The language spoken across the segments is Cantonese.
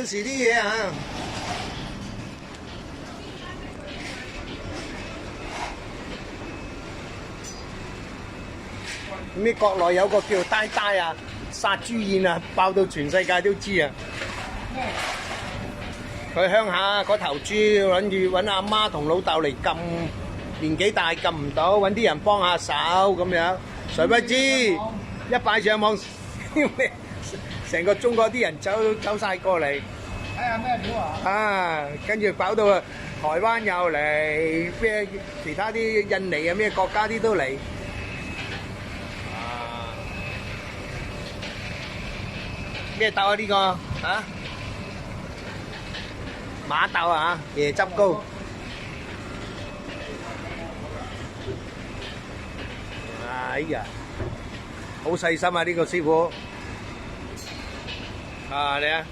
有時啲嘢啊，咩國內有個叫呆呆啊，殺豬宴啊，爆到全世界都知啊！佢鄉下嗰頭豬諗住揾阿媽同老豆嚟撳，年紀大撳唔到，揾啲人幫下手咁樣，誰不知一擺上網，成個中國啲人走晒過嚟。睇下咩料啊！啊，跟住搞到啊，台灣又嚟，咩其他啲印尼啊咩國家啲都嚟。啊，咩豆啊呢個啊？馬豆啊，椰汁糕。哎呀，好細心啊呢個師傅。啊你啊！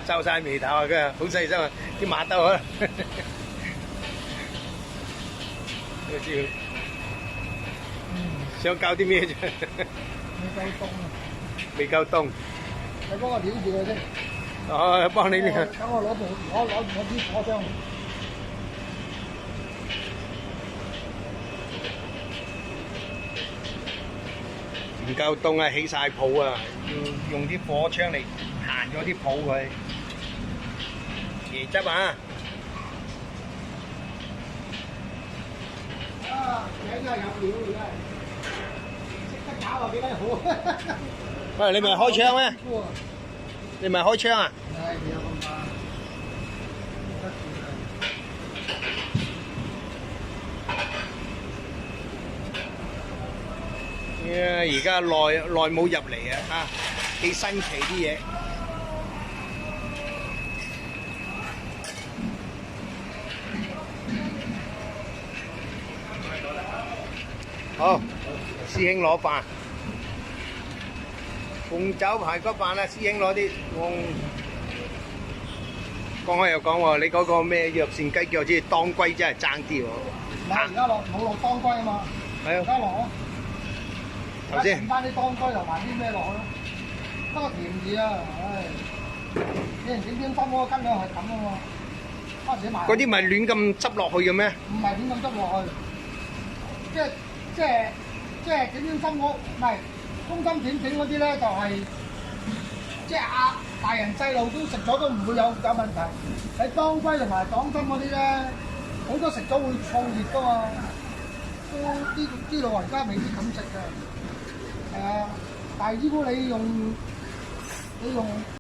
皺晒眉頭啊！佢好細心啊，啲馬兜啊，呢個知想搞啲咩啫？未夠凍。你幫我撩住佢先。哦，幫你呢個。等我攞住我支火槍。唔夠凍啊，起晒泡啊！要用啲火槍嚟彈咗啲泡佢。椰汁啊！啊，你真係有料真係，識得搞啊幾鬼好。喂，你咪開槍咩？你咪開槍啊？係有咁啊！而家耐冇入嚟啊！嚇，幾新奇啲嘢。好，師兄攞飯，鳳爪排骨飯啦，師兄攞啲。講開又講喎，你嗰個咩藥膳雞腳好似當歸真係爭啲喎。唔係而家冇落當歸啊嘛，係啊，而家落啊。頭先剩翻啲當歸同埋啲咩落去咯，不過甜字啊，唉，你人點心嗰個斤兩係咁啊嘛，嗰時買。嗰啲咪亂咁執落去嘅咩？唔係亂咁執落去，即係點心嗰唔係中心點整嗰啲咧，就係即係大人細路都食咗都唔會有問題。喺當歸同埋黨參嗰啲咧，好多食咗會燥熱噶嘛，都啲老人家未必敢食嘅。係啊，但係如果你用